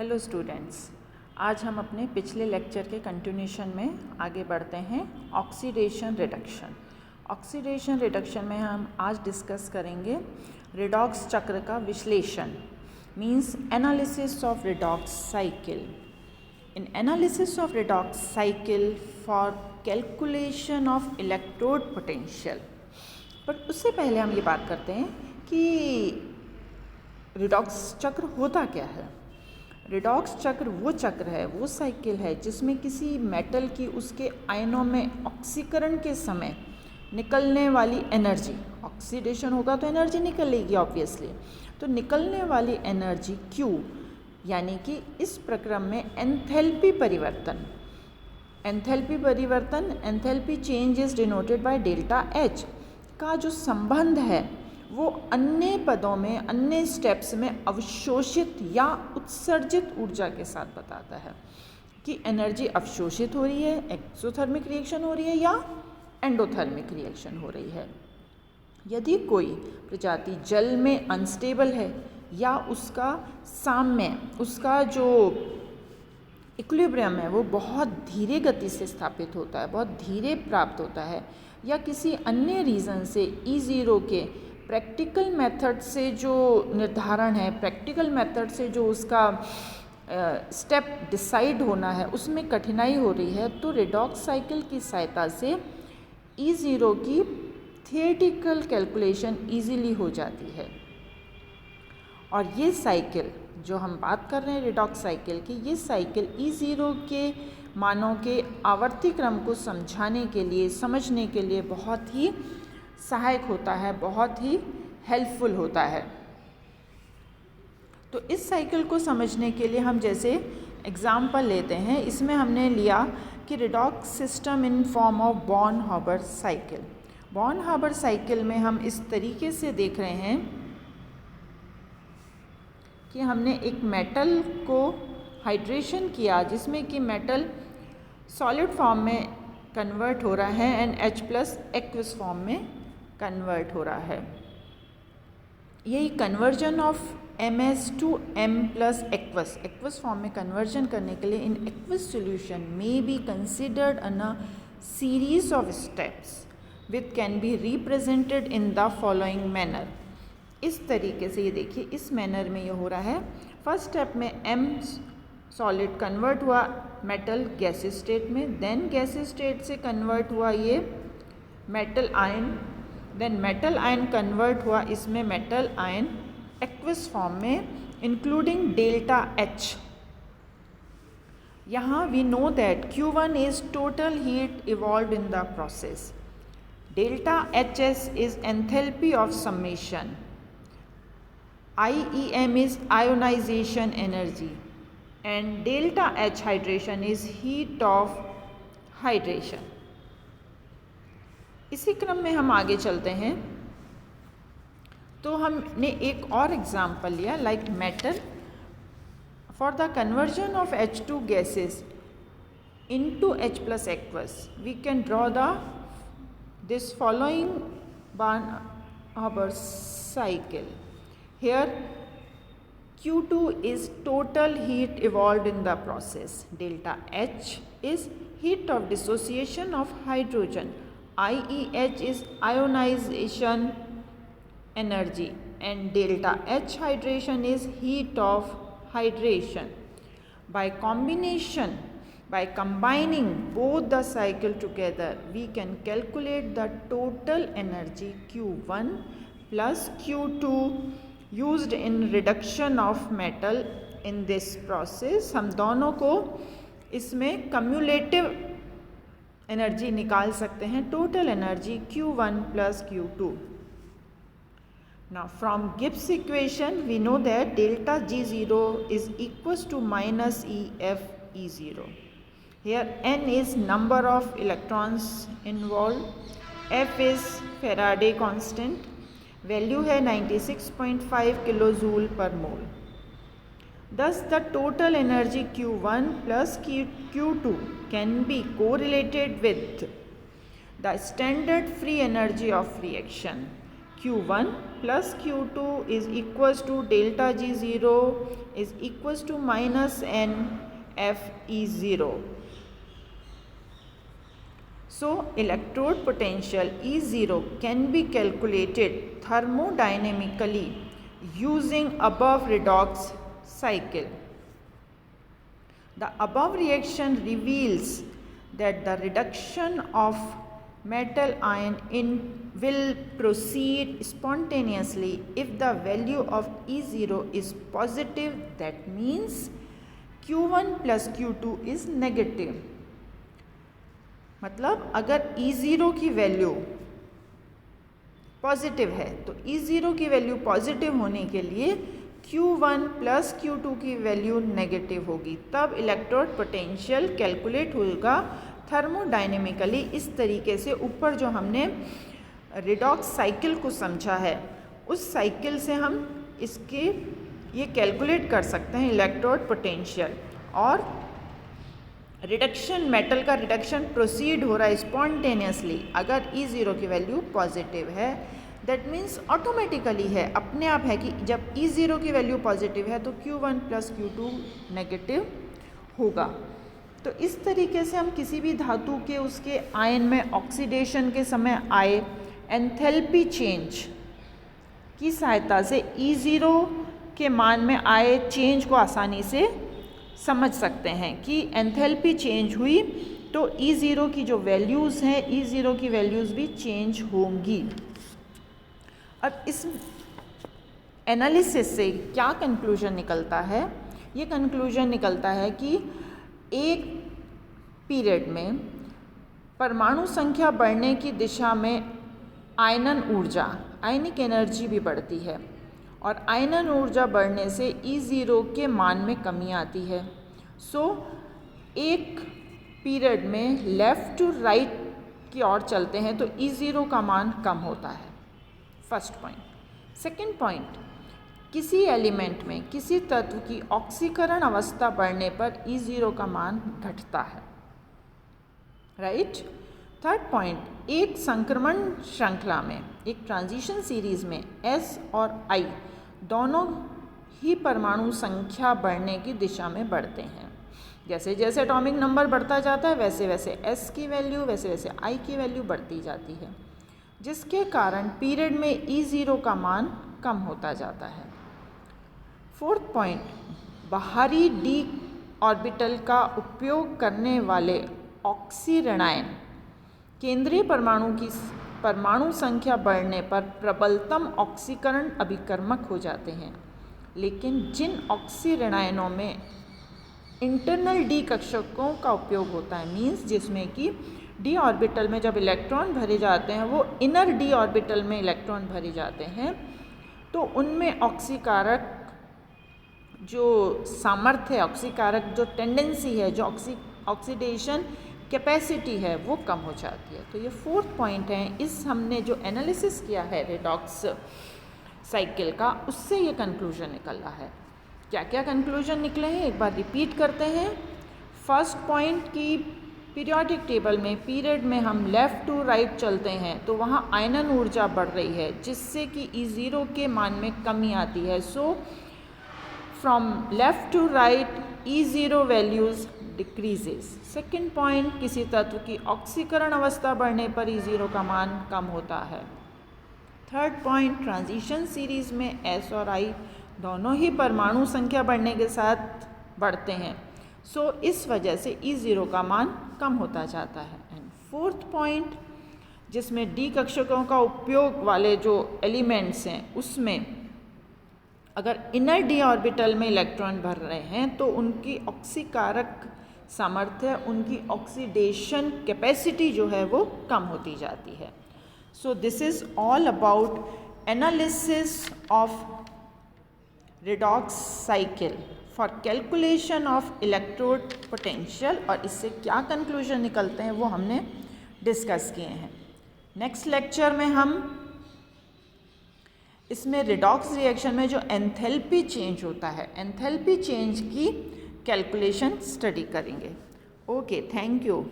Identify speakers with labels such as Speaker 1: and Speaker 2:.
Speaker 1: Hello students, आज हम अपने पिछले लेक्चर के कंटिन्यूशन में आगे बढ़ते हैं। Oxidation reduction. ऑक्सीडेशन रिडक्शन में हम आज डिस्कस करेंगे रिडॉक्स चक्र का विश्लेषण, means analysis of redox cycle. In analysis of redox cycle for calculation of electrode potential. But उससे पहले हम ये बात करते हैं कि रिडॉक्स चक्र होता क्या है। रिडॉक्स चक्र वो चक्र है, वो साइकिल है जिसमें किसी मेटल की उसके आयनों में ऑक्सीकरण के समय निकलने वाली एनर्जी, ऑक्सीडेशन होगा तो एनर्जी निकलेगी ऑब्वियसली, तो निकलने वाली एनर्जी Q, यानी कि इस प्रक्रम में एंथैल्पी परिवर्तन, enthalpy change is denoted by delta H का जो संबंध है वो अन्य पदों में, अन्य स्टेप्स में अवशोषित या उत्सर्जित ऊर्जा के साथ बताता है कि एनर्जी अवशोषित हो रही है, एक्सोथर्मिक रिएक्शन हो रही है या एंडोथर्मिक रिएक्शन हो रही है। यदि कोई प्रजाति जल में अनस्टेबल है या उसका साम्य, उसका जो इक्विलिब्रियम है वो बहुत धीरे गति से स्थापित होता है, बहुत धीरे प्राप्त होता है, या किसी अन्य रीज़न से E0 के प्रैक्टिकल मेथड से जो निर्धारण है, प्रैक्टिकल मेथड से जो उसका स्टेप डिसाइड होना है उसमें कठिनाई हो रही है, तो रिडॉक्स साइकिल की सहायता से E0 की थियोरेटिकल कैलकुलेशन इजीली हो जाती है। और ये साइकिल जो हम बात कर रहे हैं रिडॉक्स साइकिल की, ये साइकिल E0 के मानों के आवर्ती क्रम को समझाने के लिए, समझने के लिए बहुत ही सहायक होता है, बहुत ही हेल्पफुल होता है। तो इस साइकिल को समझने के लिए हम जैसे एग्जाम्पल लेते हैं, इसमें हमने लिया कि redox system in form of Born Haber cycle. Born Haber cycle में हम इस तरीके से देख रहे हैं कि हमने एक मेटल को हाइड्रेशन किया जिसमें कि मेटल सॉलिड फॉर्म में कन्वर्ट हो रहा है एंड H+ एक्वस फॉर्म में कन्वर्ट हो रहा है। यही conversion of MS to M+ aqueous form में कन्वर्जन करने के लिए इन एक्वस सॉल्यूशन में be considered in a series of steps which can be represented in the following manner. इस तरीके से ये देखिए, इस मैनर में ये हो रहा है। फर्स्ट स्टेप में M सॉलिड कन्वर्ट हुआ मेटल गैसेस स्टेट में, देन गैसेस स्टेट से कन्वर्ट हुआ ये metal ion, then metal ion convert हुआ इसमें मेटल आयन एक्वस फॉर्म में इंक्लूडिंग डेल्टा H। यहाँ we know that Q1 is total heat evolve in the process, delta HS is enthalpy of summation, IEM is ionization energy and delta H hydration is heat of hydration। इसी क्रम में हम आगे चलते हैं तो हमने एक और एग्जाम्पल लिया, like metal for the conversion of H2 gases into H+ aqueous we can draw the this following Born Haber cycle. Here Q2 is total heat evolved in the process, delta H is heat of dissociation of hydrogen, IEH is ionization energy and delta H hydration is heat of hydration। By combining both the cycle together we can calculate the total energy Q1 plus Q2 used in reduction of metal in this process। हम दोनों को इसमें cumulative energy निकाल सकते हैं, total energy Q1 plus Q2। Now from Gibbs equation we know that delta G0 is equals to minus EF E0। Here N is number of electrons involved, F is Faraday constant, value है 96.5 kilo joule पर मोल। Thus the total energy Q1 plus Q2 can be correlated with the standard free energy of reaction Q1 plus Q2 is equals to delta G0 is equals to minus NFE0. So electrode potential E0 can be calculated thermodynamically using above redox cycle. The above reaction reveals that the reduction of metal ion will proceed spontaneously if the value of E0 is positive. That means Q1 plus Q2 is negative. मतलब अगर E0 की value positive है तो E0 की value positive होने के लिए Q1 plus Q2 की वैल्यू नेगेटिव होगी, तब इलेक्ट्रोड पोटेंशियल कैलकुलेट होगा थर्मोडायनेमिकली। इस तरीके से ऊपर जो हमने रिडॉक्स साइकिल को समझा है उस साइकिल से हम इसके ये कैलकुलेट कर सकते हैं इलेक्ट्रोड पोटेंशियल। और रिडक्शन, मेटल का रिडक्शन प्रोसीड हो रहा है स्पॉन्टेनियसली अगर E0 की वैल्यू पॉजिटिव है। दैट मीन्स ऑटोमेटिकली है, अपने आप है कि जब E0 की वैल्यू पॉजिटिव है तो Q1 प्लस Q2 नेगेटिव होगा। तो इस तरीके से हम किसी भी धातु के उसके आयन में ऑक्सीडेशन के समय आए एंथैल्पी चेंज की सहायता से E0 के मान में आए चेंज को आसानी से समझ सकते हैं कि एंथैल्पी चेंज हुई तो E0 की जो वैल्यूज़ हैं E0 की वैल्यूज़ भी चेंज होंगी। अब इस एनालिसिस से क्या कंक्लूजन निकलता है? ये कंक्लूजन निकलता है कि एक पीरियड में परमाणु संख्या बढ़ने की दिशा में आयनन ऊर्जा, आयनिक एनर्जी भी बढ़ती है और आयनन ऊर्जा बढ़ने से E0 के मान में कमी आती है। सो एक पीरियड में लेफ़्ट टू राइट की ओर चलते हैं तो E0 का मान कम होता है। First point. सेकंड पॉइंट, किसी एलिमेंट में किसी तत्व की ऑक्सीकरण अवस्था बढ़ने पर E0 का मान घटता है। राइट। थर्ड पॉइंट, एक संक्रमण श्रृंखला में, एक ट्रांजिशन सीरीज में S और I दोनों ही परमाणु संख्या बढ़ने की दिशा में बढ़ते हैं। जैसे जैसे एटॉमिक नंबर बढ़ता जाता है वैसे वैसे S की वैल्यू, वैसे वैसे I की वैल्यू बढ़ती जाती है, जिसके कारण पीरियड में E0 का मान कम होता जाता है। फोर्थ पॉइंट, बाहरी d ऑर्बिटल का उपयोग करने वाले ऑक्सीऋणायन केंद्रीय परमाणु की परमाणु संख्या बढ़ने पर प्रबलतम ऑक्सीकरण अभिकर्मक हो जाते हैं, लेकिन जिन ऑक्सीऋणायनों में इंटरनल d कक्षकों का उपयोग होता है, मीन्स जिसमें कि d ऑर्बिटल में जब इलेक्ट्रॉन भरे जाते हैं वो इनर d ऑर्बिटल में इलेक्ट्रॉन भरे जाते हैं, तो उनमें ऑक्सीकारक जो सामर्थ्य है, ऑक्सीकारक जो टेंडेंसी है, जो ऑक्सीडेशन कैपेसिटी है वो कम हो जाती है। तो ये फोर्थ पॉइंट है। इस हमने जो एनालिसिस किया है रेडॉक्स साइकिल का, उससे ये कंक्लूजन निकल रहा है। क्या क्या कंक्लूजन निकले हैं एक बार रिपीट करते हैं। फर्स्ट पॉइंट की पीरियोडिक टेबल में पीरियड में हम लेफ़्ट टू राइट चलते हैं तो वहाँ आयनन ऊर्जा बढ़ रही है, जिससे कि E0 के मान में कमी आती है। So from left to right E0 values decreases. Second point, किसी तत्व की ऑक्सीकरण अवस्था बढ़ने पर E0 का मान कम होता है। थर्ड पॉइंट, ट्रांजिशन सीरीज में S और I दोनों ही परमाणु संख्या बढ़ने के साथ बढ़ते हैं, सो इस वजह से E0 का मान कम होता जाता है। एंड फोर्थ पॉइंट, जिसमें d कक्षकों का उपयोग वाले जो एलिमेंट्स हैं उसमें अगर इनर d ऑर्बिटल में इलेक्ट्रॉन भर रहे हैं तो उनकी ऑक्सीकारक सामर्थ्य, उनकी ऑक्सीडेशन कैपेसिटी जो है वो कम होती जाती है। So this is all about analysis of redox cycle for calculation of electrode potential, और इससे क्या कंक्लूजन निकलते हैं वो हमने डिस्कस किए हैं। नेक्स्ट लेक्चर में हम इसमें रेडॉक्स रिएक्शन में जो एंथैल्पी चेंज होता है, एंथैल्पी चेंज की कैलकुलेशन स्टडी करेंगे। Okay, thank you.